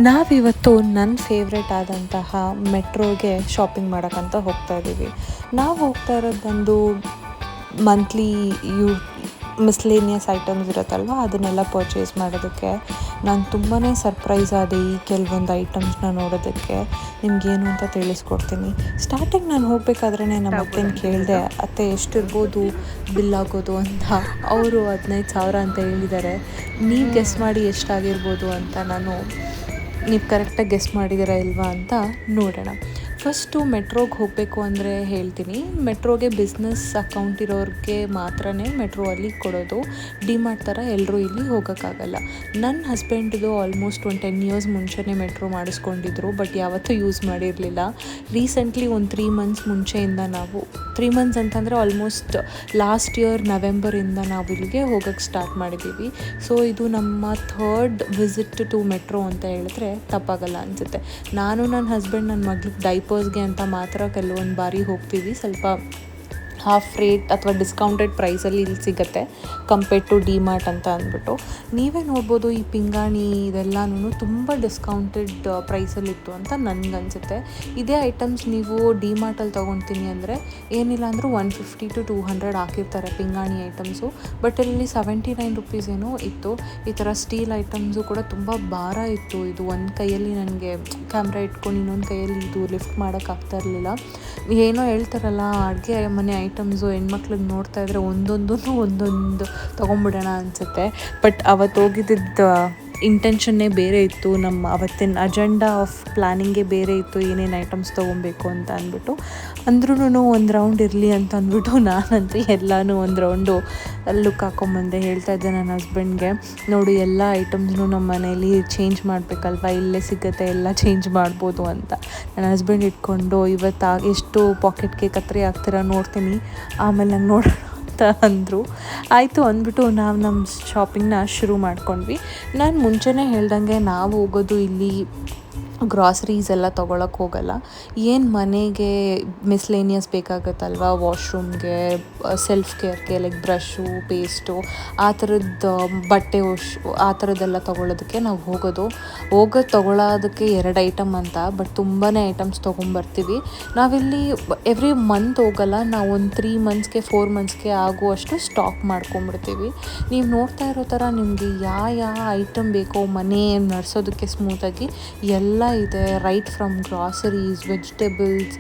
ನಾವಿವತ್ತು ನನ್ನ ಫೇವ್ರೆಟ್ ಆದಂತಹ ಮೆಟ್ರೋಗೆ ಶಾಪಿಂಗ್ ಮಾಡೋಕ್ಕಂತ ಹೋಗ್ತಾ ಇದ್ದೀವಿ. ನಾವು ಹೋಗ್ತಾ ಇರೋದು ಬಂದು ಮಂತ್ಲಿ ಯೂ ಮಿಸ್ಲೇನಿಯಸ್ ಐಟಮ್ಸ್ ಇರುತ್ತಲ್ವ, ಅದನ್ನೆಲ್ಲ ಪರ್ಚೇಸ್ ಮಾಡೋದಕ್ಕೆ. ನಾನು ತುಂಬಾ ಸರ್ಪ್ರೈಸ್ ಆದೆ ಈ ಕೆಲವೊಂದು ಐಟಮ್ಸ್ನ ನೋಡೋದಕ್ಕೆ. ನಿಮಗೇನು ಅಂತ ತಿಳಿಸ್ಕೊಡ್ತೀನಿ. ಸ್ಟಾರ್ಟಿಂಗ್ ನಾನು ಹೋಗಬೇಕಾದ್ರೆ ನಮ್ಮ ಅತ್ತೆನ ಕೇಳಿದೆ, ಅತ್ತೆ ಎಷ್ಟಿರ್ಬೋದು ಬಿಲ್ ಆಗೋದು ಅಂತ. ಅವರು 15,000 ಅಂತ ಹೇಳಿದ್ದಾರೆ. ನೀವು ಗೆಸ್ ಮಾಡಿ ಎಷ್ಟಾಗಿರ್ಬೋದು ಅಂತ. ನೀವು ಕರೆಕ್ಟಾಗಿ ಗೆಸ್ ಮಾಡಿದ್ದೀರಾ ಇಲ್ವಾ ಅಂತ ನೋಡೋಣ. ಫಸ್ಟು ಮೆಟ್ರೋಗೆ ಹೋಗಬೇಕು ಅಂದರೆ ಹೇಳ್ತೀನಿ, ಮೆಟ್ರೋಗೆ ಬಿಸ್ನೆಸ್ ಅಕೌಂಟ್ ಇರೋರಿಗೆ ಮಾತ್ರ ಮೆಟ್ರೋ ಅಲ್ಲಿ ಕೊಡೋದು. ಡಿಮಾರ್ಟ್ ಥರ ಎಲ್ಲರೂ ಇಲ್ಲಿ ಹೋಗೋಕ್ಕಾಗಲ್ಲ. ನನ್ನ ಹಸ್ಬೆಂಡ್ದು ಆಲ್ಮೋಸ್ಟ್ ಒಂದು 10 ಇಯರ್ಸ್ ಮುಂಚೆನೇ ಮೆಟ್ರೋ ಮಾಡಿಸ್ಕೊಂಡಿದ್ರು, ಬಟ್ ಯಾವತ್ತೂ ಯೂಸ್ ಮಾಡಿರಲಿಲ್ಲ. ರೀಸೆಂಟ್ಲಿ ಒಂದು 3 ಮಂತ್ಸ್ ಮುಂಚೆಯಿಂದ ನಾವು 3 ಮಂತ್ಸ್ ಅಂತಂದರೆ ಆಲ್ಮೋಸ್ಟ್ ಲಾಸ್ಟ್ ಇಯರ್ ನವೆಂಬರಿಂದ ನಾವು ಇಲ್ಲಿಗೆ ಹೋಗೋಕ್ಕೆ ಸ್ಟಾರ್ಟ್ ಮಾಡಿದ್ದೀವಿ. ಸೊ ಇದು ನಮ್ಮ 3rd ವಿಸಿಟ್ ಟು ಮೆಟ್ರೋ ಅಂತ ಹೇಳಿದ್ರೆ ತಪ್ಪಾಗಲ್ಲ ಅನಿಸುತ್ತೆ. ನಾನು ನನ್ನ ಹಸ್ಬೆಂಡ್ ನನ್ನ ಮಗಳಿಗೆ ಡೈಪರ್ಸ್ಗೆ ಅಂತ ಮಾತ್ರ ಕೆಲವೊಂದು ಬಾರಿ ಹೋಗ್ತೀವಿ. ಸ್ವಲ್ಪ ಹಾಫ್ ರೇಟ್ ಅಥವಾ ಡಿಸ್ಕೌಂಟೆಡ್ ಪ್ರೈಸಲ್ಲಿ ಇಲ್ಲಿ ಸಿಗುತ್ತೆ ಕಂಪೇರ್ಡ್ ಟು ಡಿಮಾರ್ಟ್ ಅಂತ ಅಂದ್ಬಿಟ್ಟು. ನೀವೇ ನೋಡ್ಬೋದು, ಈ ಪಿಂಗಾಣಿ ಇದೆಲ್ಲನೂ ತುಂಬ ಡಿಸ್ಕೌಂಟೆಡ್ ಪ್ರೈಸಲ್ಲಿತ್ತು ಅಂತ ನನಗನ್ಸುತ್ತೆ. ಇದೇ ಐಟಮ್ಸ್ ನೀವು ಡಿಮಾರ್ಟಲ್ಲಿ ತೊಗೊಳ್ತೀನಿ ಅಂದರೆ ಏನಿಲ್ಲ ಅಂದರೂ 150 to 200 ಹಾಕಿರ್ತಾರೆ ಪಿಂಗಾಣಿ ಐಟಮ್ಸು. ಬಟ್ ಇಲ್ಲಿ 79 ರುಪೀಸ್ ಏನೋ ಇತ್ತು. ಈ ಥರ ಸ್ಟೀಲ್ ಐಟಮ್ಸು ಕೂಡ ತುಂಬ ಭಾರ ಇತ್ತು. ಇದು ಒಂದು ಕೈಯಲ್ಲಿ ನನಗೆ ಕ್ಯಾಮ್ರಾ ಇಟ್ಕೊಂಡು ಇನ್ನೊಂದು ಕೈಯಲ್ಲಿ ಇದು ಲಿಫ್ಟ್ ಮಾಡೋಕ್ಕಾಗ್ತಾ ಇರಲಿಲ್ಲ. ಏನೋ ಹೇಳ್ತಾರಲ್ಲ, ಅಡುಗೆ ಮನೆ ಐಟಮ್ಸು ಹೆಣ್ಮಕ್ಳಿಗೆ ನೋಡ್ತಾ ಇದ್ದರೆ ಒಂದೊಂದು ತೊಗೊಂಬಿಡೋಣ ಅನಿಸುತ್ತೆ. ಬಟ್ ಅವತ್ತು ಹೋಗಿದ್ದ ಇಂಟೆನ್ಷನ್ನೇ ಬೇರೆ ಇತ್ತು. ನಮ್ಮ ಅವತ್ತಿನ ಅಜೆಂಡಾ ಆಫ್ ಪ್ಲ್ಯಾನಿಂಗೇ ಬೇರೆ ಇತ್ತು, ಏನೇನು ಐಟಮ್ಸ್ ತೊಗೊಬೇಕು ಅಂತ ಅಂದ್ಬಿಟ್ಟು. ಅಂದ್ರೂ ಒಂದು ರೌಂಡ್ ಇರಲಿ ಅಂತ ಅಂದ್ಬಿಟ್ಟು ನಾನಂತೂ ಎಲ್ಲನೂ ಒಂದು ರೌಂಡು ಲುಕ್ ಹಾಕೊಂಬಂದೆ. ಹೇಳ್ತಾ ಇದ್ದೆ ನನ್ನ ಹಸ್ಬೆಂಡ್ಗೆ, ನೋಡು ಎಲ್ಲ ಐಟಮ್ಸ್ನು ನಮ್ಮ ಮನೇಲಿ ಚೇಂಜ್ ಮಾಡಬೇಕಲ್ವ, ಇಲ್ಲೇ ಸಿಗುತ್ತೆ, ಎಲ್ಲ ಚೇಂಜ್ ಮಾಡ್ಬೋದು ಅಂತ. ನನ್ನ ಹಸ್ಬೆಂಡ್ ಇಟ್ಕೊಂಡು ಇವತ್ತು ಎಷ್ಟು ಪಾಕೆಟ್ಗೆ ಕತ್ರಿ ಹಾಕ್ತೀರಾ ನೋಡ್ತೀನಿ, ಆಮೇಲೆ ನಂಗೆ ನೋಡೋಣ ಅಂತ ಅಂದರು. ಆಯಿತು ಅಂದ್ಬಿಟ್ಟು ನಾವು ನಮ್ಮ ಶಾಪಿಂಗ್ನ ಶುರು ಮಾಡ್ಕೊಂಡ್ವಿ. ನಾನು ಮುಂಚೆನೇ ಹೇಳ್ದಂಗೆ ನಾವು ಹೋಗೋದು ಇಲ್ಲಿ ಗ್ರಾಸರೀಸ್ ಎಲ್ಲ ತೊಗೊಳಕ್ಕೆ ಹೋಗಲ್ಲ. ಏನು ಮನೆಗೆ ಮಿಸ್ಲೇನಿಯಸ್ ಬೇಕಾಗುತ್ತಲ್ವ, ವಾಶ್ರೂಮ್ಗೆ, ಸೆಲ್ಫ್ ಕೇರ್ಗೆ, ಲೈಕ್ ಬ್ರಷು, ಪೇಸ್ಟು, ಆ ಥರದ್ದು ಬಟ್ಟೆ ಆ ಥರದ್ದೆಲ್ಲ ತೊಗೊಳೋದಕ್ಕೆ ನಾವು ಹೋಗೋದು ತೊಗೊಳೋದಕ್ಕೆ 2 ಐಟಮ್ ಅಂತ. ಬಟ್ ತುಂಬಾ ಐಟಮ್ಸ್ ತೊಗೊಂಬರ್ತೀವಿ. ನಾವಿಲ್ಲಿ ಎವ್ರಿ ಮಂತ್ ಹೋಗಲ್ಲ, ನಾವು ಒಂದು 3 ಮಂತ್ಸ್ಗೆ 4 ಮಂತ್ಸ್ಗೆ ಆಗುವಷ್ಟು ಸ್ಟಾಕ್ ಮಾಡ್ಕೊಂಬಿಡ್ತೀವಿ. ನೀವು ನೋಡ್ತಾ ಇರೋ ಥರ ನಿಮಗೆ ಯಾವ ಐಟಮ್ ಬೇಕೋ ಮನೆ ನಡೆಸೋದಕ್ಕೆ ಸ್ಮೂತಾಗಿ ಎಲ್ಲ ಇದೆ. Right from groceries, vegetables,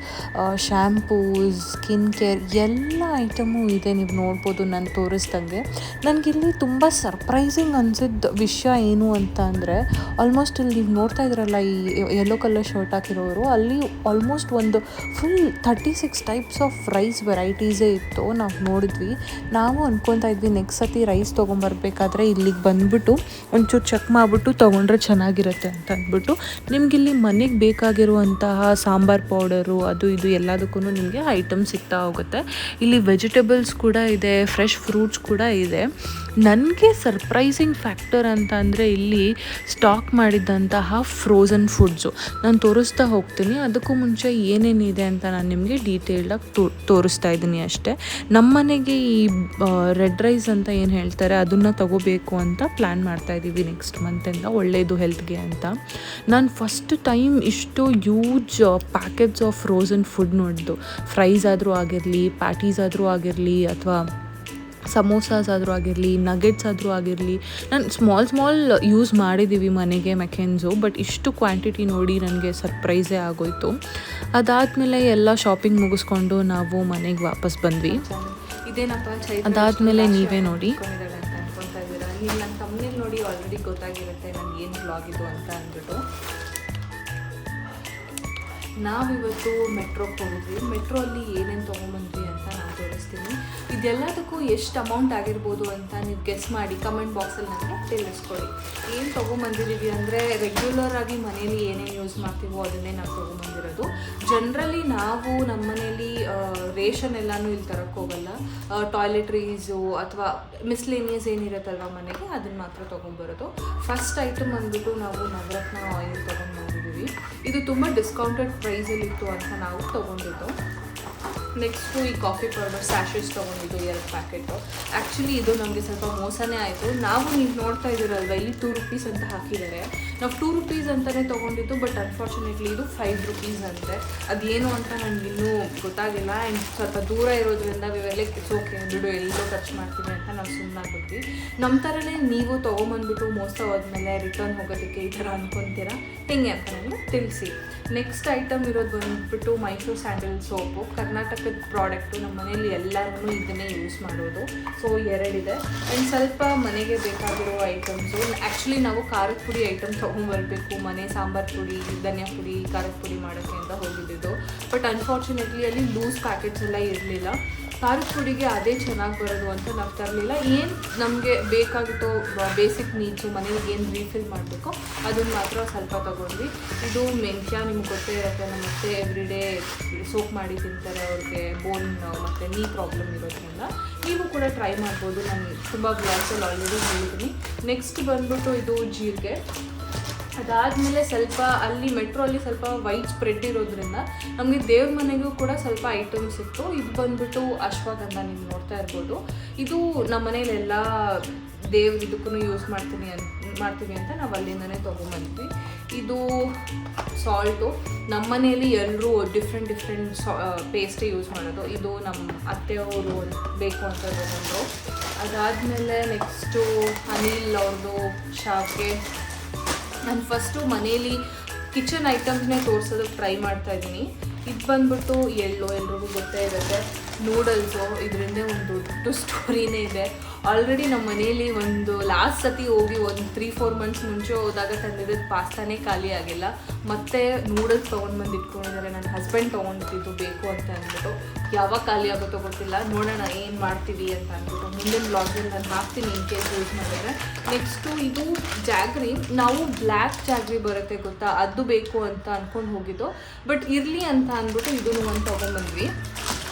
shampoos, skin care ಎಲ್ಲ ಐಟಮು ಇದೆ. ನೀವು ನೋಡ್ಬೋದು ನಾನು ತೋರಿಸ್ದಂಗೆ. ನನಗಿಲ್ಲಿ ತುಂಬ ಸರ್ಪ್ರೈಸಿಂಗ್ ಅನಿಸಿದ ವಿಷಯ ಏನು ಅಂತ ಅಂದರೆ, ಆಲ್ಮೋಸ್ಟ್ ಇಲ್ಲಿ ನೀವು ನೋಡ್ತಾ ಇದ್ರಲ್ಲ ಈ ಯೆಲ್ಲೋ ಕಲರ್ ಶರ್ಟ್ ಹಾಕಿರೋರು, ಅಲ್ಲಿ ಆಲ್ಮೋಸ್ಟ್ ಒಂದು ಫುಲ್ 36 ಟೈಪ್ಸ್ ಆಫ್ ರೈಸ್ ವೆರೈಟೀಸೇ ಇತ್ತು. ನಾವು ನೋಡಿದ್ವಿ. ನಾವು ಅಂದ್ಕೊತಾ ಇದ್ವಿ ನೆಕ್ಸ್ಟ್ ಸತಿ ರೈಸ್ ತೊಗೊಂಬರ್ಬೇಕಾದ್ರೆ ಇಲ್ಲಿಗೆ ಬಂದುಬಿಟ್ಟು ಒಂಚೂರು ಚೆಕ್ ಮಾಡಿಬಿಟ್ಟು ತೊಗೊಂಡ್ರೆ ಚೆನ್ನಾಗಿರುತ್ತೆ ಅಂತ ಅಂದ್ಬಿಟ್ಟು. ನಿಮಗಿಲ್ಲಿ ಮನೆಗೆ ಬೇಕಾಗಿರುವಂತಹ ಸಾಂಬಾರ್ ಪೌಡರು ಅದು ಇದು ಎಲ್ಲದಕ್ಕೂ ನಿಮಗೆ ಐಟಮ್ ಸಿಗ್ತಾ ಹೋಗುತ್ತೆ. ಇಲ್ಲಿ ವೆಜಿಟೇಬಲ್ಸ್ ಕೂಡ ಇದೆ, ಫ್ರೆಶ್ ಫ್ರೂಟ್ಸ್ ಕೂಡ ಇದೆ. ನನಗೆ ಸರ್ಪ್ರೈಸಿಂಗ್ ಫ್ಯಾಕ್ಟರ್ ಅಂತ ಅಂದರೆ ಇಲ್ಲಿ ಸ್ಟಾಕ್ ಮಾಡಿದ್ದಂತಹ ಫ್ರೋಝನ್ ಫುಡ್ಸು ನಾನು ತೋರಿಸ್ತಾ ಹೋಗ್ತೀನಿ. ಅದಕ್ಕೂ ಮುಂಚೆ ಏನೇನಿದೆ ಅಂತ ನಾನು ನಿಮಗೆ ಡೀಟೇಲ್ಡಾಗಿ ತೋರಿಸ್ತಾ ಇದ್ದೀನಿ ಅಷ್ಟೇ. ನಮ್ಮ ಮನೆಗೆ ಈ ರೆಡ್ ರೈಸ್ ಅಂತ ಏನು ಹೇಳ್ತಾರೆ ಅದನ್ನು ತಗೋಬೇಕು ಅಂತ ಪ್ಲ್ಯಾನ್ ಮಾಡ್ತಾಯಿದ್ದೀವಿ ನೆಕ್ಸ್ಟ್ ಮಂತಿಂದ, ಒಳ್ಳೆಯದು ಹೆಲ್ತ್ಗೆ ಅಂತ. ನಾನು ಫಸ್ಟ್ ಟೈಮ್ ಇಷ್ಟು huge packets of frozen food ನೋಡಿದ್ದು. ಫ್ರೈಸ್ ಆದರೂ ಆಗಿರಲಿ, ಪ್ಯಾಟೀಸ್ ಆದರೂ ಆಗಿರಲಿ, ಅಥವಾ ಸಮೋಸಾಸ್ ಆದರೂ ಆಗಿರಲಿ, ನಗೆಟ್ಸ್ ಆದರೂ ಆಗಿರಲಿ. ನಾನು ಸ್ಮಾಲ್ ಯೂಸ್ ಮಾಡಿದ್ದೀವಿ ಮನೆಗೆ ಮೆಕೆನ್ಸು, ಬಟ್ ಇಷ್ಟು ಕ್ವಾಂಟಿಟಿ ನೋಡಿ ನನಗೆ ಸರ್ಪ್ರೈಸೇ ಆಗೋಯಿತು. ಅದಾದಮೇಲೆ ಎಲ್ಲ ಶಾಪಿಂಗ್ ಮುಗಿಸ್ಕೊಂಡು ನಾವು ಮನೆಗೆ ವಾಪಸ್ ಬಂದ್ವಿ. ಅದಾದಮೇಲೆ ನೀವೇ ನೋಡಿ, ನನ್ನ ತಮ್ಮನೇಲಿ ನೋಡಿ ಆಲ್ರೆಡಿ ಗೊತ್ತಾಗಿರುತ್ತೆ ನನಗೆ ಏನು ಬ್ಲಾಗ್ ಇದು ಅಂತ ಅಂದ್ಬಿಟ್ಟು. ನಾವಿವತ್ತು ಮೆಟ್ರೋಗೆ ಹೋಗಿದ್ವಿ. ಮೆಟ್ರೋ ಅಲ್ಲಿ ಏನೇನು ತೊಗೊಂಬಂದ್ವಿ ಅಂತ ನಾನು ತೋರಿಸ್ತೀನಿ. ಇದೆಲ್ಲದಕ್ಕೂ ಎಷ್ಟು ಅಮೌಂಟ್ ಆಗಿರ್ಬೋದು ಅಂತ ನೀವು ಗೆಸ್ ಮಾಡಿ ಕಮೆಂಟ್ ಬಾಕ್ಸಲ್ಲಿ ನನಗೆ ತಿಳಿಸ್ಕೊಡಿ. ಏನು ತೊಗೊಂಬಂದಿದ್ದೀವಿ ಅಂದರೆ ರೆಗ್ಯುಲರ್ ಆಗಿ ಮನೇಲಿ ಏನೇನು ಯೂಸ್ ಮಾಡ್ತೀವೋ ಅದನ್ನೇ ನಾವು ತೊಗೊಂಬಂದಿರೋದು. ಜನರಲಿ ನಾವು ನಮ್ಮ ಮನೇಲಿ ರೇಷನ್ ಎಲ್ಲನೂ ಇಲ್ಲಿ ತರಕ್ಕೆ ಹೋಗಲ್ಲ. ಟಾಯ್ಲೆಟ್ರೀಸು ಅಥವಾ ಮಿಸ್ಲೇನಿಯಸ್ ಏನಿರುತ್ತಲ್ವ ಮನೆಗೆ ಅದನ್ನು ಮಾತ್ರ ತೊಗೊಂಬರೋದು. ಫಸ್ಟ್ ಐಟಮ್ ಅಂದ್ಬಿಟ್ಟು ನಾವು ನವರತ್ನ ಆಯಿಲ್ ತೊಗೊಂಡ್ಬಂದಿದ್ದೀವಿ. ಇದು ತುಂಬ ಡಿಸ್ಕೌಂಟೆಡ್ ಪ್ರೈಸಲ್ಲಿತ್ತು ಅಂತ ನಾವು ತೊಗೊಂಡಿದ್ದು. ನೆಕ್ಸ್ಟು ಈ ಕಾಫಿ ಪೌಡರ್ ಸ್ಯಾಶಸ್ ತೊಗೊಂಡಿದ್ದು 2 ಪ್ಯಾಕೆಟು. ಆ್ಯಕ್ಚುಲಿ ಇದು ನಮಗೆ ಸ್ವಲ್ಪ ಮೋಸನೇ ಆಯಿತು. ನೀವು ನೋಡ್ತಾ ಇದ್ದೀರಲ್ವ ಇಲ್ಲಿ 2 ರೂಪೀಸ್ ಅಂತ ಹಾಕಿದ್ದಾರೆ. ನಾವು 2 ರುಪೀಸ್ ಅಂತಲೇ ತೊಗೊಂಡಿದ್ದು, ಬಟ್ ಅನ್ಫಾರ್ಚುನೇಟ್ಲಿ ಇದು 5 ರುಪೀಸ್ ಅಂತೆ. ಅದೇನು ಅಂತ ನನಗಿನ್ನೂ ಗೊತ್ತಾಗಿಲ್ಲ. ಆ್ಯಂಡ್ ಸ್ವಲ್ಪ ದೂರ ಇರೋದ್ರಿಂದ ವಿವೆಲೆ ಓಕೆ ಬಿಡು ಎಲ್ಲೋ ಖರ್ಚು ಮಾಡ್ತೀವಿ ಅಂತ ನಾವು ಸುಮ್ಮನಾಗ್ಬಿಟ್ವಿ. ನಮ್ಮ ಥರನೇ ನೀವು ತೊಗೊಂಬಂದ್ಬಿಟ್ಟು ಮೋಸ ಹೋದ್ಮೇಲೆ ರಿಟರ್ನ್ ಹೋಗೋದಕ್ಕೆ ಈ ಥರ ಅಂದ್ಕೊತೀರಾ ಹೆಂಗೆ ಅಂತ ನನಗೆ ತಿಳಿಸಿ. ನೆಕ್ಸ್ಟ್ ಐಟಮ್ ಇರೋದು ಬಂದುಬಿಟ್ಟು ಮೈಸೂರು ಸ್ಯಾಂಡಲ್ ಸೋಪು, ಕರ್ನಾಟಕದ ಪ್ರಾಡಕ್ಟು. ನಮ್ಮ ಮನೇಲಿ ಎಲ್ಲರೂ ಇದನ್ನೇ ಯೂಸ್ ಮಾಡೋದು. ಸೊ 2 ಇದೆ. ಆ್ಯಂಡ್ ಸ್ವಲ್ಪ ಮನೆಗೆ ಬೇಕಾಗಿರೋ ಐಟಮ್ಸು. ಆ್ಯಕ್ಚುಲಿ ನಾವು ಖಾರದ ಪುಡಿ ಐಟಮ್ ತೊಗೊಂಬರ್ಬೇಕು, ಮನೆ ಸಾಂಬಾರು ಪುಡಿ, ಧನಿಯಾ ಪುಡಿ, ಖಾರದ ಪುಡಿ ಮಾಡೋಕ್ಕೆ ಅಂತ ಹೋಗಿದ್ದು. ಬಟ್ ಅನ್ಫಾರ್ಚುನೇಟ್ಲಿ ಅಲ್ಲಿ ಲೂಸ್ ಪ್ಯಾಕೆಟ್ಸ್ ಎಲ್ಲ ಇರಲಿಲ್ಲ. ಖಾರದ ಪುಡಿಗೆ ಅದೇ ಚೆನ್ನಾಗಿ ಬರೋದು ಅಂತ ನಾವು ತರಲಿಲ್ಲ. ಏನು ನಮಗೆ ಬೇಕಾಗಿತ್ತೋ ಬೇಸಿಕ್ ನೀಡ್ಸು, ಮನೆಗೆ ಏನು ರೀಫಿಲ್ ಮಾಡಬೇಕೋ ಅದನ್ನು ಮಾತ್ರ ಸ್ವಲ್ಪ ತೊಗೊಂಡ್ವಿ. ಇದು ಮೆಂತ್ಯ, ನಿಮ್ಗೆ ಗೊತ್ತೇ ಇರುತ್ತೆ, ನಮ್ಮ ಮತ್ತೆ ಎವ್ರಿಡೇ ಸೋಪ್ ಮಾಡಿ ತಿಂತಾರೆ, ಅವ್ರಿಗೆ ಬೋನ್ ಮತ್ತು ನೀ ಪ್ರಾಬ್ಲಮ್ ಇರೋದ್ರಿಂದ. ನೀವು ಕೂಡ ಟ್ರೈ ಮಾಡ್ಬೋದು, ನಾನು ತುಂಬ ಬ್ಲಾಗ್ಸಲ್ಲಿ ಆಲ್ರೆಡಿ ಹೇಳಿದ್ದೀನಿ. ನೆಕ್ಸ್ಟ್ ಬಂದ್ಬಿಟ್ಟು ಇದು ಜೀರಿಗೆ. ಅದಾದಮೇಲೆ ಸ್ವಲ್ಪ ಅಲ್ಲಿ ಮೆಟ್ರೋ ಅಲ್ಲಿ ಸ್ವಲ್ಪ ವೈಟ್ ಸ್ಪ್ರೆಡ್ ಇರೋದ್ರಿಂದ ನಮಗೆ ದೇವ್ರ ಮನೆಗೂ ಕೂಡ ಸ್ವಲ್ಪ ಐಟಮ್ಸ್ ಇತ್ತು. ಇದು ಬಂದುಬಿಟ್ಟು ಅಶ್ವಗಂಧ, ನೀವು ನೋಡ್ತಾ ಇರ್ಬೋದು. ಇದು ನಮ್ಮ ಮನೇಲಿ ಎಲ್ಲ ದೇವ್ರ ಇದಕ್ಕೂ ಯೂಸ್ ಮಾಡ್ತೀವಿ ಅಂತ ನಾವು ಅಲ್ಲಿಂದನೇ ತೊಗೊಂಬಂದ್ವಿ. ಇದು ಸಾಲ್ಟು. ನಮ್ಮ ಮನೇಲಿ ಎಲ್ಲರೂ ಡಿಫ್ರೆಂಟ್ ಪೇಸ್ಟೇ ಯೂಸ್ ಮಾಡೋದು. ಇದು ನಮ್ಮ ಅತ್ತೆಯವರು ಬೇಕು ಅಂತ ತೊಗೊಂಡ್ರು. ಅದಾದಮೇಲೆ ನೆಕ್ಸ್ಟು ಅನಿಲ್ ಅವ್ರದ್ದು ಶಾವ್ಗೆ. ನಾನು ಫಸ್ಟು ಮನೇಲಿ ಕಿಚನ್ ಐಟಮ್ಸ್ನೇ ತೋರಿಸೋದಕ್ಕೆ ಟ್ರೈ ಮಾಡ್ತಾಯಿದ್ದೀನಿ. ಇದು ಬಂದ್ಬಿಟ್ಟು ಎಲ್ರಿಗೂ ಗೊತ್ತೇ ಇರುತ್ತೆ, ನೂಡಲ್ಸು. ಇದರಿಂದ ಒಂದು ದೊಡ್ಡ ಸ್ಟೋರಿನೇ ಇದೆ. ಆಲ್ರೆಡಿ ನಮ್ಮ ಮನೇಲಿ ಒಂದು ಲಾಸ್ಟ್ ಸತಿ ಹೋಗಿ ಒಂದು 3-4 ಮಂತ್ಸ್ ಮುಂಚೆ ಹೋದಾಗ ತಂದಿರೋದು ಪಾಸ್ತಾನೇ ಖಾಲಿ ಆಗಿಲ್ಲ. ಮತ್ತು ನೂಡಲ್ಸ್ ತೊಗೊಂಡು ಇಟ್ಕೊಂಡಿದ್ದಾರೆ. ನನ್ನ ಹಸ್ಬೆಂಡ್ ತೊಗೊಂಡಿದ್ದು ಬೇಕು ಅಂತ ಅಂದ್ಬಿಟ್ಟು. ಯಾವಾಗ ಖಾಲಿ ಆಗುತ್ತೋ ಗೊತ್ತಿಲ್ಲ, ನೋಡೋಣ ಏನು ಮಾಡ್ತೀವಿ ಅಂತ ಅಂದ್ಬಿಟ್ಟು. ಮುಂದಿನ ಬ್ಲಾಗಲ್ಲಿ ನಾನು ಹಾಕ್ತೀನಿ ಇನ್ ಕೇಸ್ ಯೂಸ್ ಮಾಡಿದ್ರೆ. ನೆಕ್ಸ್ಟು ಇದು ಜಾಗ್ರಿ. ನಾವು ಬ್ಲ್ಯಾಕ್ ಜಾಗ್ರಿ ಬರುತ್ತೆ ಗೊತ್ತಾ, ಅದು ಬೇಕು ಅಂತ ಅಂದ್ಕೊಂಡು ಹೋಗಿದ್ದು. ಬಟ್ ಇರಲಿ ಅಂತ ಅಂದ್ಬಿಟ್ಟು ಇದನ್ನು ಒಂದು ತೊಗೊಂಡ್ಬಂದ್ವಿ.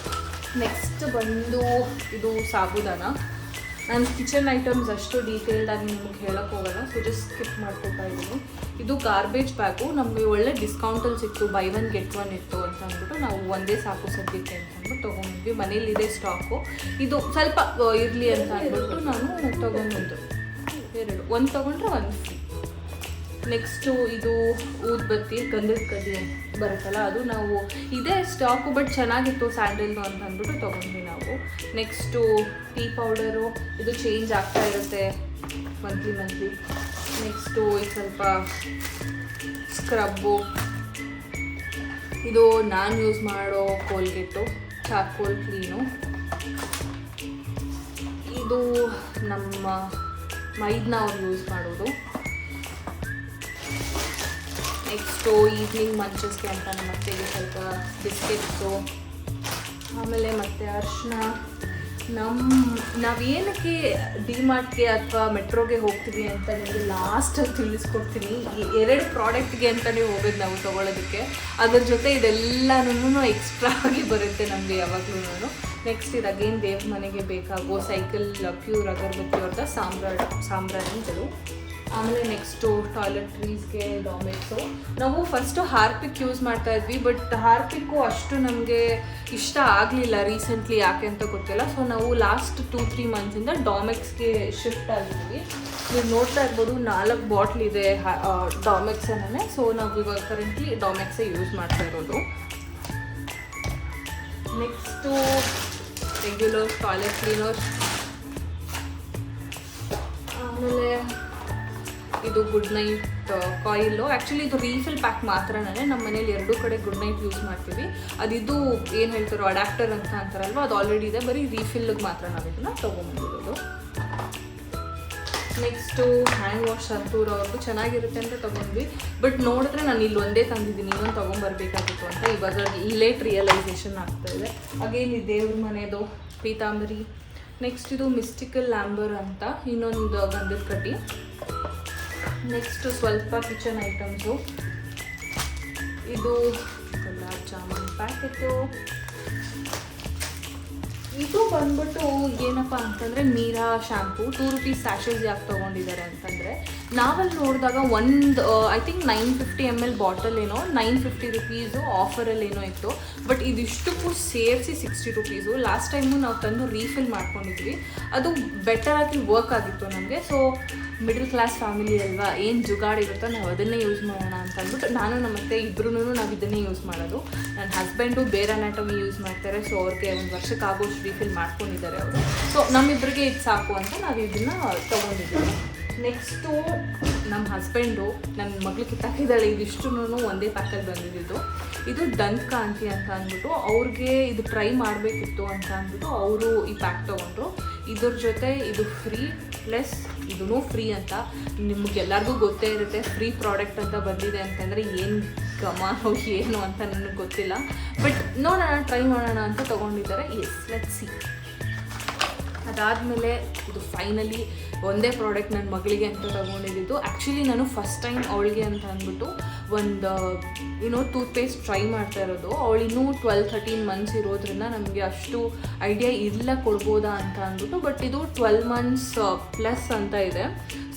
ನೆಕ್ಸ್ಟ್ ಬಂದು ಇದು ಸಾಬುದಾನ. ನಾನು ಕಿಚನ್ ಐಟಮ್ಸ್ ಅಷ್ಟು ಡೀಟೇಲ್ಡಾಗಿ ನಿಮಗೆ ಹೇಳೋಕ್ಕೆ ಹೋಗೋಲ್ಲ, ಸೊ ಜಸ್ಟ್ ಸ್ಕಿಪ್ ಮಾಡ್ಕೊತಾ ಇದ್ದೀನಿ. ಇದು ಗಾರ್ಬೇಜ್ ಬ್ಯಾಗು. ನಮಗೆ ಒಳ್ಳೆ ಡಿಸ್ಕೌಂಟಲ್ಲಿ ಸಿಕ್ತು, ಬೈ 1 get 1 ಇತ್ತು ಅಂತ ಅಂದ್ಬಿಟ್ಟು ನಾವು ಒಂದೇ ಸಾಕು ಸದ್ಯಕ್ಕೆ ಅಂತ ಅಂದ್ಬಿಟ್ಟು ತೊಗೊಂಡ್ವಿ. ಮನೇಲಿದೆ ಸ್ಟಾಕು. ಇದು ಸ್ವಲ್ಪ ಇರಲಿ ಅಂತ ಅಂದ್ಬಿಟ್ಟು ನಾನು ತೊಗೊಂಡು ಒಂದು ತೊಗೊಂಡ್ರೆ ಒಂದು ಫ್ರೀ. ನೆಕ್ಸ್ಟು ಇದು ಊದ್ಬತ್ತಿ, ಗಂಧದ ಕಡ್ಡಿ ಬರುತ್ತಲ್ಲ, ಅದು ನಾವು ಇದೇ ಸ್ಟಾಕು ಬಟ್ ಚೆನ್ನಾಗಿತ್ತು ಸ್ಯಾಂಡಲ್ದು ಅಂತ ಅಂದ್ಬಿಟ್ಟು ತೊಗೊಂಡ್ವಿ ನಾವು. Next tea powder. ಇದು ಚೇಂಜ್ ಆಗ್ತಾ ಇರುತ್ತೆ ಮಂತ್ಲಿ. ನೆಕ್ಸ್ಟು ಇದು ಸ್ವಲ್ಪ ಸ್ಕ್ರಬ್ಬು. ಇದು ನಾನು ಯೂಸ್ ಮಾಡೋ ಕೋಲ್ಗೇಟು, ಚಾರ್ಕೋಲ್ ಕ್ಲೀನು. ಇದು ನಮ್ಮ ಮೈದ್ನ ಅವ್ರು ಯೂಸ್ ಮಾಡೋದು. ನೆಕ್ಸ್ಟು ಈವ್ನಿಂಗ್ ಮಂಚಸ್ಗೆ ಅಂತ ನಮ್ಮ ಅತ್ತೆಗೆ ಸ್ವಲ್ಪ ಬಿಸ್ಕೆಟ್ಸು. ಆಮೇಲೆ ಮತ್ತು ಅರಿಶಿನ. ನಾವೇನಕ್ಕೆ ಡಿಮಾರ್ಟ್ಗೆ ಅಥವಾ ಮೆಟ್ರೋಗೆ ಹೋಗ್ತೀವಿ ಅಂತ ನಿಮಗೆ ಲಾಸ್ಟಲ್ಲಿ ತಿಳಿಸ್ಕೊಡ್ತೀನಿ. 2 ಪ್ರಾಡಕ್ಟ್ಗೆ ಅಂತಲೇ ಹೋಗೋದು ನಾವು ತೊಗೊಳೋದಕ್ಕೆ. ಅದ್ರ ಜೊತೆ ಇದೆಲ್ಲನೂ ಎಕ್ಸ್ಟ್ರಾ ಆಗಿ ಬರುತ್ತೆ ನಮಗೆ ಯಾವಾಗಲೂ. ನೆಕ್ಸ್ಟ್ ಇದು ಅಗೇನ್ ದೇವ್ರ ಮನೆಗೆ ಬೇಕಾಗೋ ಸೈಕಲ್ ಪ್ಯೂರ್ ಅಗರಬತ್ತಿ ಅವ್ರದ್ದು ಸಾಂಬ್ರಾಣಿಗಳು. ಆಮೇಲೆ ನೆಕ್ಸ್ಟು ಟಾಯ್ಲೆಟ್ರೀಸ್ಗೆ ಡಾಮೆಕ್ಸು. ನಾವು ಫಸ್ಟು ಹಾರ್ಪಿಕ್ ಯೂಸ್ ಮಾಡ್ತಾಯಿದ್ವಿ, ಬಟ್ ಹಾರ್ಪಿಕ್ಕು ಅಷ್ಟು ನಮಗೆ ಇಷ್ಟ ಆಗಲಿಲ್ಲ ರೀಸೆಂಟ್ಲಿ, ಯಾಕೆ ಅಂತ ಗೊತ್ತಿಲ್ಲ. ಸೊ ನಾವು ಲಾಸ್ಟ್ 2-3 ಮಂತ್ಸಿಂದ ಡಾಮೆಕ್ಸ್ಗೆ ಶಿಫ್ಟ್ ಆಗಿದ್ವಿ. ನೀವು ನೋಡ್ತಾ ಇರ್ಬೋದು 4 ಬಾಟ್ಲ್ ಇದೆ ಡಾಮೆಕ್ಸನ್ನೇ. ಸೊ ನಾವು ಇವಾಗ ಕರೆಂಟ್ಲಿ ಡಾಮೆಕ್ಸೇ ಯೂಸ್ ಮಾಡ್ತಾ ಇರೋದು. Next regular toilet cleaner. ಆಮೇಲೆ ಇದು ಗುಡ್ ನೈಟ್ ಕಾಯಿಲು. ಆ್ಯಕ್ಚುಲಿ ಇದು ರೀಫಿಲ್ ಪ್ಯಾಕ್ ಮಾತ್ರನೇ. ನಮ್ಮ ಮನೇಲಿ 2 ಕಡೆ ಗುಡ್ ನೈಟ್ ಯೂಸ್ ಮಾಡ್ತೀವಿ. ಅದಿದು ಏನು ಹೇಳ್ತಾರೋ ಅಡ್ಯಾಪ್ಟರ್ ಅಂತ ಅಂತಾರಲ್ವ, ಅದು ಆಲ್ರೆಡಿ ಇದೆ. ಬರೀ ರೀಫಿಲ್ಗೆ ಮಾತ್ರ ನಾವು ಇದನ್ನು ತೊಗೊಂಬಂದಿರೋದು. ನೆಕ್ಸ್ಟು ಹ್ಯಾಂಡ್ ವಾಶ್ ಸಂತೂರ್ ಅವ್ರದ್ದು ಚೆನ್ನಾಗಿರುತ್ತೆ ಅಂತ ತೊಗೊಂಡ್ವಿ. ಬಟ್ ನೋಡಿದ್ರೆ ನಾನು ಇಲ್ಲಿ ಒಂದೇ ತಂದಿದ್ದೀನಿ, ಇನ್ನೊಂದು ತೊಗೊಂಬರ್ಬೇಕಾಗಿತ್ತು ಅಂತ ಇವಾಗ ಲೇಟ್ ರಿಯಲೈಸೇಷನ್ ಆಗ್ತಾಯಿದೆ. ಅಗೇನ್ ಈ ದೇವ್ರ ಮನೆಯದು ಪೀತಾಂಬರಿ. ನೆಕ್ಸ್ಟ್ ಇದು ಮಿಸ್ಟಿಕಲ್ ಲ್ಯಾಂಬರ್ ಅಂತ ಇನ್ನೊಂದು ಗಂಧದ ಕಡ್ಡಿ. ನೆಕ್ಸ್ಟು ಸ್ವಲ್ಪ ಕಿಚನ್ ಐಟಮ್ಸು. ಇದು ಗುಲಾಬ್ ಜಾಮೂನ್ ಪ್ಯಾಕೆಟು. ಇದು ಬಂದ್ಬಿಟ್ಟು ಏನಪ್ಪ ಅಂತಂದರೆ ಮೀರಾ ಶ್ಯಾಂಪು. 2 rupees ಸ್ಯಾಶೇಸ್ ಯಾಕೆ ತೊಗೊಂಡಿದ್ದಾರೆ ಅಂತಂದರೆ, ನಾವಲ್ಲಿ ನೋಡಿದಾಗ ಐ ಥಿಂಕ್ 950 ml ಬಾಟಲ್ ಏನೋ 950 rupees ಆಫರಲ್ಲೇನೋ ಇತ್ತು. ಬಟ್ ಇದಿಷ್ಟಕ್ಕೂ ಸೇರಿಸಿ 60 rupees. ಲಾಸ್ಟ್ ಟೈಮು ನಾವು ತಂದು ರೀಫಿಲ್ ಮಾಡ್ಕೊಂಡಿದ್ವಿ, ಅದು ಬೆಟರಾಗಿ ವರ್ಕ್ ಆಗಿತ್ತು ನಮಗೆ. ಸೊ ಮಿಡಲ್ ಕ್ಲಾಸ್ ಫ್ಯಾಮಿಲಿ ಅಲ್ವಾ, ಏನು ಜುಗಾಡ್ ಇರುತ್ತೋ ನಾವು ಅದನ್ನೇ ಯೂಸ್ ಮಾಡೋಣ ಅಂತ ಅಂದ್ಬಿಟ್ಟು ನಾನು ನಮ್ಮ ಅತ್ತೆ ಇಬ್ಬರೂ ನಾವು ಇದನ್ನೇ ಯೂಸ್ ಮಾಡೋದು. ನನ್ನ ಹಸ್ಬೆಂಡು ಬೇರೆ ಅನಾಟಮಿ ಯೂಸ್ ಮಾಡ್ತಾರೆ, ಸೊ ಅವ್ರಿಗೆ ಒಂದು ವರ್ಷಕ್ಕಾಗೋಷ್ಟು ರೀಫಿಲ್ ಮಾಡ್ಕೊಂಡಿದ್ದಾರೆ ಅವರು. ಸೊ ನಮ್ಮಿಬ್ಬರಿಗೆ ಇದು ಸಾಕು ಅಂತ ನಾವು ಇದನ್ನು ತೊಗೊಂಡಿದ್ದೀವಿ. ನೆಕ್ಸ್ಟು ನಮ್ಮ ಹಸ್ಬೆಂಡು ನನ್ನ ಮಗಳು ಕಿತ್ತಾಕಿದ್ದಾಳೆ, ಇದಿಷ್ಟು ಒಂದೇ ಪ್ಯಾಕಲ್ಲಿ ಬಂದಿದ್ದು. ಇದು ದಂತಕಾಂತಿ ಅಂತ ಅಂದ್ಬಿಟ್ಟು ಅವ್ರಿಗೆ ಇದು ಟ್ರೈ ಮಾಡಬೇಕಿತ್ತು ಅಂತ ಅಂದ್ಬಿಟ್ಟು ಅವರು ಈ ಪ್ಯಾಕ್ ತೊಗೊಂಡ್ರು. ಇದ್ರ ಜೊತೆ ಇದು ಫ್ರೀ ಪ್ಲಸ್ ಇದೂ ಫ್ರೀ ಅಂತ. ನಿಮಗೆಲ್ಲರಿಗೂ ಗೊತ್ತೇ ಇರುತ್ತೆ ಫ್ರೀ ಪ್ರಾಡಕ್ಟ್ ಅಂತ ಬಂದಿದೆ ಅಂತಂದರೆ ಏನು ಗಮ ಏನು ಅಂತ ನನಗೆ ಗೊತ್ತಿಲ್ಲ, ಬಟ್ ನೋಡೋಣ ಟ್ರೈ ಮಾಡೋಣ ಅಂತ ತೊಗೊಂಡಿದ್ದಾರೆ. S, let's see. ಅದಾದಮೇಲೆ ಇದು ಫೈನಲಿ ಒಂದೇ ಪ್ರಾಡಕ್ಟ್ ನನ್ನ ಮಗಳಿಗೆ ಅಂತ ತೊಗೊಂಡಿದ್ದು. ಆ್ಯಕ್ಚುಲಿ ನಾನು ಫಸ್ಟ್ ಟೈಮ್ ಅವಳಿಗೆ ಅಂತ ಅಂದ್ಬಿಟ್ಟು ಒಂದು ಟೂತ್ಪೇಸ್ಟ್ ಟ್ರೈ ಮಾಡ್ತಾ ಇರೋದು. ಅವಳು ಇನ್ನೂ 12-13 ಮಂತ್ಸ್ ಇರೋದ್ರಿಂದ ನಮಗೆ ಅಷ್ಟು ಐಡಿಯಾ ಇಲ್ಲ ಕೊಡ್ಬೋದಾ ಅಂತ ಅಂದ್ಬಿಟ್ಟು, ಬಟ್ ಇದು 12 ಮಂತ್ಸ್ ಪ್ಲಸ್ ಅಂತ ಇದೆ.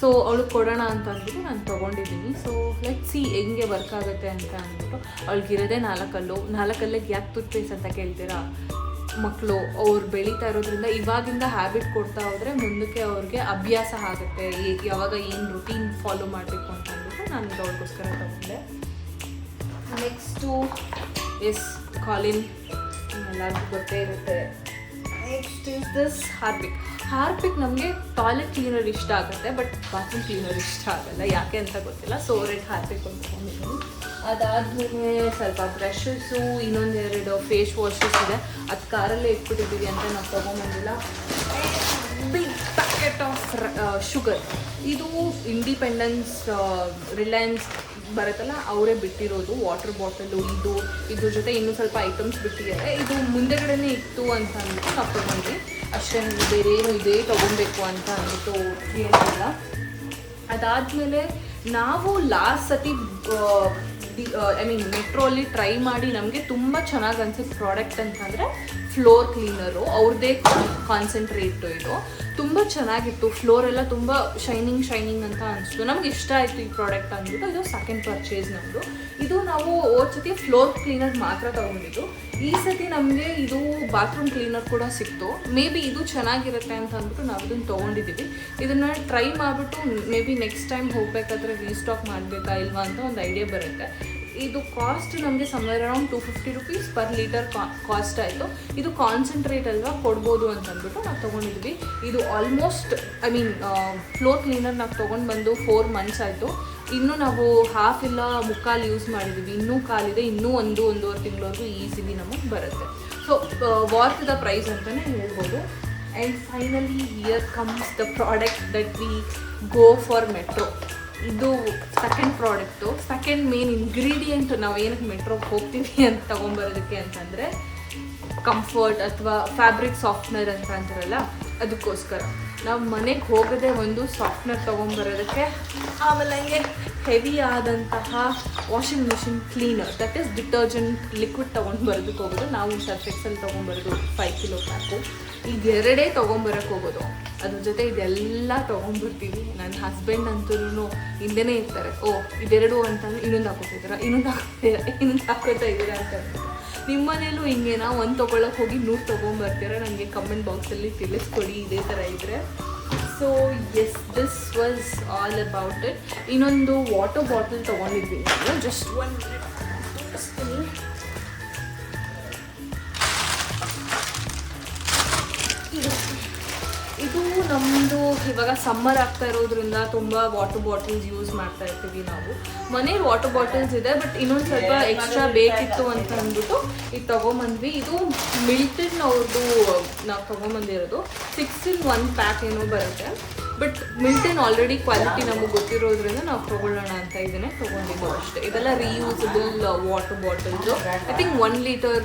ಸೊ ಅವಳಿಗೆ ಕೊಡೋಣ ಅಂತ ಅಂದ್ಬಿಟ್ಟು ನಾನು ತೊಗೊಂಡಿದ್ದೀನಿ. ಸೊ ಲೆಟ್ಸ್ ಸಿ ಹೆಂಗೆ ವರ್ಕ್ ಆಗುತ್ತೆ ಅಂತ ಅಂದ್ಬಿಟ್ಟು. ಅವಳಿಗಿರೋದೇ 4 ಯಾಕೆ ಟೂತ್ಪೇಸ್ಟ್ ಅಂತ ಕೇಳ್ತೀರಾ? ಮಕ್ಕಳು ಅವ್ರು ಬೆಳೀತಾ ಇರೋದ್ರಿಂದ ಇವಾಗಿಂದ ಹ್ಯಾಬಿಟ್ ಕೊಡ್ತಾ ಹೋದರೆ ಮುಂದಕ್ಕೆ ಅವ್ರಿಗೆ ಅಭ್ಯಾಸ ಆಗುತ್ತೆ, ಯಾವಾಗ ಏನು ರುಟೀನ್ ಫಾಲೋ ಮಾಡಬೇಕು ಅಂತ ಅಂದ್ಬಿಟ್ಟು ನಾನು ಇದು ಅವ್ರಿಗೋಸ್ಕರ ತಗೊಂಡೆ. ನೆಕ್ಸ್ಟು ಎಸ್ ಕಾಲಿನ್, ಎಲ್ಲರಿಗೂ ಗೊತ್ತೇ ಇರುತ್ತೆ. ನೆಕ್ಸ್ಟ್ ಇಸ್ ದಿಸ್ ಹಾರ್ಪಿಕ್ ನಮಗೆ ಟಾಯ್ಲೆಟ್ ಕ್ಲೀನರ್ ಇಷ್ಟ ಆಗುತ್ತೆ, ಬಟ್ ಬಾತ್ರೂಮ್ ಕ್ಲೀನರ್ ಇಷ್ಟ ಆಗಲ್ಲ, ಯಾಕೆ ಅಂತ ಗೊತ್ತಿಲ್ಲ. ಸೊ ರೆಡ್ ಹಾರ್ಪಿಕ್ ಒಂದು ತೊಗೊಂಡಿದ್ದೀನಿ. ಅದಾದಮೇಲೆ ಸ್ವಲ್ಪ ಬ್ರಷಸ್ಸು, ಇನ್ನೊಂದೆರಡು ಫೇಸ್ ವಾಶಸ್ ಇದೆ, ಅದು ಕಾರಲ್ಲೇ ಇಟ್ಬಿಟ್ಟಿದ್ದೀವಿ ಅಂತ ನಾವು ತೊಗೊಂಬಂದಿಲ್ಲ. Big packet of sugar. ಇದು ಇಂಡಿಪೆಂಡೆನ್ಸ್ ರಿಲಯನ್ಸ್ ಬರುತ್ತಲ್ಲ ಅವರೇ ಬಿಟ್ಟಿರೋದು ವಾಟರ್ ಬಾಟಲು. ಇದ್ರ ಜೊತೆ ಇನ್ನೂ ಸ್ವಲ್ಪ ಐಟಮ್ಸ್ ಬಿಟ್ಟಿದ್ದಾರೆ. ಇದು ಮುಂದೆಗಡೆನೇ ಇತ್ತು ಅಂತ ಅಂದ್ಬಿಟ್ಟು ನಾವು ತೊಗೊಂಡ್ವಿ ಅಷ್ಟೇ, ಬೇರೆ ಏನು ಇದೇ ತೊಗೊಬೇಕು ಅಂತ ಅಂದ್ಬಿಟ್ಟು ಏನಿಲ್ಲ. ಅದಾದಮೇಲೆ ನಾವು ಲಾಸ್ಟ್ ಸತಿ ಮೆಟ್ರೋ ಅಲ್ಲಿ ಟ್ರೈ ಮಾಡಿ ನಮಗೆ ತುಂಬ ಚೆನ್ನಾಗಿ ಅನ್ಸಿದ ಪ್ರಾಡಕ್ಟ್ ಅಂತಂದರೆ ಫ್ಲೋರ್ ಕ್ಲೀನರು. ಅವ್ರದ್ದೇ ಕಾನ್ಸಂಟ್ರೇಟು. ಇದು ತುಂಬ ಚೆನ್ನಾಗಿತ್ತು, ಫ್ಲೋರೆಲ್ಲ ತುಂಬ ಶೈನಿಂಗ್ ಅಂತ ಅನಿಸ್ತು. ನಮ್ಗೆ ಇಷ್ಟ ಆಯಿತು ಈ ಪ್ರಾಡಕ್ಟ್ ಅಂದ್ಬಿಟ್ಟು ಇದು ಸೆಕೆಂಡ್ ಪರ್ಚೇಸ್ ನಮ್ಮದು. ಇದು ನಾವು ಹೋದ ಸತಿ ಫ್ಲೋರ್ ಕ್ಲೀನರ್ ಮಾತ್ರ ತೊಗೊಂಡಿದ್ದು. ಈ ಸತಿ ನಮಗೆ ಇದು ಬಾತ್ರೂಮ್ ಕ್ಲೀನರ್ ಕೂಡ ಸಿಕ್ತು. ಮೇ ಬಿ ಇದು ಚೆನ್ನಾಗಿರುತ್ತೆ ಅಂತ ಅಂದ್ಬಿಟ್ಟು ನಾವು ಇದನ್ನು ತೊಗೊಂಡಿದ್ದೀವಿ. ಇದನ್ನು ಟ್ರೈ ಮಾಡಿಬಿಟ್ಟು ಮೇ ಬಿ ನೆಕ್ಸ್ಟ್ ಟೈಮ್ ಹೋಗಬೇಕಾದ್ರೆ ರೀಸ್ಟಾಕ್ ಮಾಡಬೇಕಾ ಇಲ್ವಾ ಅಂತ ಒಂದು ಐಡಿಯಾ ಬರುತ್ತೆ. ಇದು ಕಾಸ್ಟ್ ನಮಗೆ somewhere around 250 rupees per litre cost ಆಯಿತು. ಇದು ಕಾನ್ಸಂಟ್ರೇಟ್ ಅಲ್ವಾ, ಕೊಡ್ಬೋದು ಅಂತ ಅಂದ್ಬಿಟ್ಟು ನಾವು ತೊಗೊಂಡಿದ್ವಿ. ಇದು ಆಲ್ಮೋಸ್ಟ್ ಫ್ಲೋರ್ ಕ್ಲೀನರ್ ನಾವು ತೊಗೊಂಡು ಬಂದು 4 months ಆಯಿತು. ಇನ್ನೂ ನಾವು ಹಾಫ್ ಇಲ್ಲ ಮುಕ್ಕಾಲು ಯೂಸ್ ಮಾಡಿದ್ದೀವಿ, ಇನ್ನೂ ಕಾಲಿದೆ. ಇನ್ನೂ 1-1.5 ತಿಂಗಳವರೆಗೂ ಈಸಿಲಿ ನಮಗೆ ಬರುತ್ತೆ. ಸೊ ವಾರ್ತ್ ದ ಪ್ರೈಸ್ ಅಂತಲೇ ಹೇಳ್ಬೋದು. And finally here comes the product that we go for metro. ಇದು second product, second main ingredient ನಾವು ಏನಕ್ಕೆ ಮೆಟ್ರೋಗೆ ಹೋಗ್ತೀವಿ ಅಂತ ತೊಗೊಂಬರೋದಕ್ಕೆ ಅಂತಂದರೆ ಕಂಫರ್ಟ್ ಅಥವಾ ಫ್ಯಾಬ್ರಿಕ್ ಸಾಫ್ಟ್ನರ್ ಅಂತ ಅಂತಾರಲ್ಲ, ಅದಕ್ಕೋಸ್ಕರ ನಾವು ಮನೆಗೆ ಹೋಗದೆ ಒಂದು ಸಾಫ್ಟ್ನರ್ ತೊಗೊಂಬರೋದಕ್ಕೆ. ಆಮೇಲೆ ಹಂಗೆ ಹೆವಿ ಆದಂತಹ washing machine cleaner, that is detergent liquid ತೊಗೊಂಡು ಬರೋದಕ್ಕೆ ಹೋಗೋದು. ನಾವು ಸರ್ಫೆಕ್ಸಲ್ಲಿ ತೊಗೊಂಬರೋದು 5 kilo ಪ್ಯಾಕು. ಈಗ 2 ತೊಗೊಂಬರೋಕ್ಕೆ ಹೋಗೋದು, ಅದ್ರ ಜೊತೆ ಇದೆಲ್ಲ ತೊಗೊಂಡ್ಬರ್ತೀವಿ. ನನ್ನ ಹಸ್ಬೆಂಡ್ ಅಂತೂ ಹಿಂದೆನೇ ಇರ್ತಾರೆ, ಇದೆರಡು ಅಂತಂದ್ರೆ ಇನ್ನೊಂದು ಹಾಕೋತಾ ಇದ್ದೀರಾ ಅಂತ. ನಿಮ್ಮ ಮನೇಲೂ ಹಿಂಗೇನಾ? ಒಂದು ತೊಗೊಳಕ್ಕೆ ಹೋಗಿ 100 ತೊಗೊಂಬರ್ತೀರ? ನನಗೆ ಕಮೆಂಟ್ ಬಾಕ್ಸಲ್ಲಿ ತಿಳಿಸ್ಕೊಡಿ ಇದೇ ಥರ ಇದ್ದರೆ. So yes, this was all about it. ಇನ್ನೊಂದು ವಾಟರ್ ಬಾಟಲ್ ತೊಗೊಂಡಿದ್ವಿ ನಾನು, ಜಸ್ಟ್ 1 minute ತೋರಿಸ್ತೀನಿ. ಇದು ನಮ್ಮದು ಇವಾಗ ಸಮ್ಮರ್ ಆಗ್ತಾ ಇರೋದ್ರಿಂದ ತುಂಬ ವಾಟರ್ ಬಾಟಲ್ಸ್ ಯೂಸ್ ಮಾಡ್ತಾ ಇರ್ತೀವಿ ನಾವು. ಮನೇಲಿ ವಾಟರ್ ಬಾಟಲ್ಸ್ ಇದೆ, ಬಟ್ ಇನ್ನೊಂದು ಸ್ವಲ್ಪ ಎಕ್ಸ್ಟ್ರಾ ಬೇಕಿತ್ತು ಅಂತ ಅಂದ್ಬಿಟ್ಟು ಇದು ತೊಗೊಂಬಂದ್ವಿ. ಇದು ಮಿಲ್ಟನ್ ಅವ್ರದ್ದು ನಾವು ತೊಗೊಂಬಂದಿರೋದು 6 in 1 ಪ್ಯಾಕ್ ಏನೋ ಬರುತ್ತೆ. ಬಟ್ ಮಿಲ್ಟನ್ ಆಲ್ರೆಡಿ ಕ್ವಾಲಿಟಿ ನಮಗೆ ಗೊತ್ತಿರೋದ್ರಿಂದ ನಾವು ತೊಗೊಳ್ಳೋಣ ಅಂತ ಇದನ್ನೇ ತೊಗೊಂಡಿದ್ದು ಅಷ್ಟೇ. ಇದೆಲ್ಲ reusable water bottles. I think 1 litre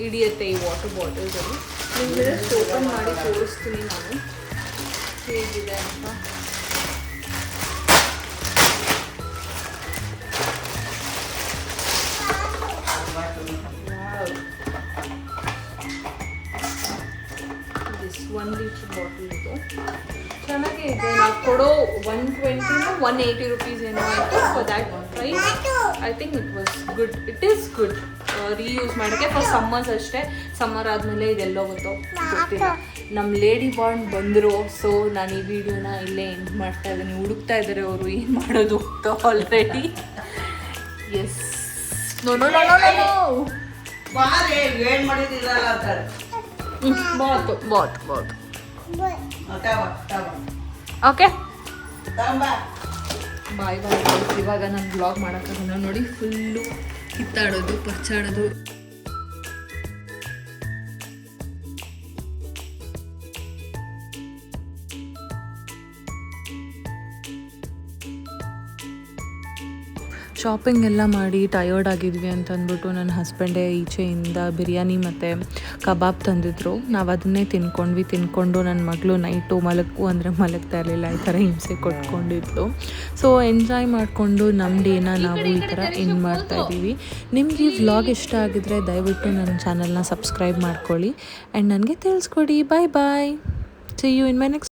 ಹಿಡಿಯುತ್ತೆ ಈ ವಾಟರ್ ಬಾಟಲ್ಸಲ್ಲಿ. ನಿಮಗೆ ಓಪನ್ ಮಾಡಿ ತೋರಿಸ್ತೀನಿ ನಾನು ಹೇಗಿದೆ ಅಂತ. ದಿಸ್ 1 ಲೀಟರ್ ಬಾಟಲ್ ಇದು ಚೆನ್ನಾಗೇ ಇದೆ. ನಾವು ಕೊಡೋ 120 180 rupees ಏನೋ ಆಯಿತು for that price. I think it was good, it is good reuse ಮಾಡೋಕ್ಕೆ ಫಾರ್ ಸಮ್ಮರ್ಸ್ ಅಷ್ಟೇ. ಸಮ್ಮರ್ ಆದಮೇಲೆ ಇದೆಲ್ಲೋ ಗೊತ್ತಿಲ್ಲ. ನಮ್ಮ ಲೇಡಿ ಬಾಂಡ್ ಬಂದರು. ಸೊ ನಾನು ಈ ವಿಡಿಯೋನ ಇಲ್ಲೇ ಎಂಡ್ ಮಾಡ್ತಾ ಇದ್ದೀನಿ. ಹುಡುಕ್ತಾ ಇದ್ದಾರೆ ಅವರು ಏನು ಮಾಡೋದು ಅಂತ already. Yes no no no no no बहुत बहुत बहुत ಓಕೆ ಬಾಯ್ ಬಾಯ್. ಇವಾಗ ನಾನು ಬ್ಲಾಗ್ ಮಾಡೋಕ್ಕಾಗಲ್ಲ ನೋಡಿ, ಫುಲ್ಲು ಕಿತ್ತಾಡೋದು ಪರ್ಚಾಡೋದು. ಶಾಪಿಂಗ್ ಎಲ್ಲ ಮಾಡಿ ಟಯರ್ಡ್ ಆಗಿದ್ವಿ ಅಂತ ಅಂದ್ಬಿಟ್ಟು ನನ್ನ ಹಸ್ಬೆಂಡೇ ಈಚೆಯಿಂದ ಬಿರಿಯಾನಿ ಮತ್ತು ಕಬಾಬ್ ತಂದಿದ್ರು. ನಾವು ಅದನ್ನೇ ತಿನ್ಕೊಂಡು ನನ್ನ ಮಗಳು ನೈಟು ಮಲಗು ಅಂದರೆ ಮಲಗ್ತಾ ಇರಲಿಲ್ಲ, ಈ ಥರ ಹಿಂಸೆ ಕೊಟ್ಕೊಂಡಿದ್ಲು. ಸೊ ಎಂಜಾಯ್ ಮಾಡಿಕೊಂಡು ನಮ್ಮ ಡೇನ ನಾವು ಈ ಥರ ಎಂಡ್ ಮಾಡ್ತಾ ಇದ್ದೀವಿ. ನಿಮ್ಗೆ ಈ ವ್ಲಾಗ್ ಇಷ್ಟ ಆಗಿದ್ರೆ ದಯವಿಟ್ಟು ನನ್ನ ಚಾನಲ್ನ ಸಬ್ಸ್ಕ್ರೈಬ್ ಮಾಡ್ಕೊಳ್ಳಿ ಆ್ಯಂಡ್ ನನಗೆ ತಿಳಿಸ್ಕೊಡಿ. Bye bye. See you in my next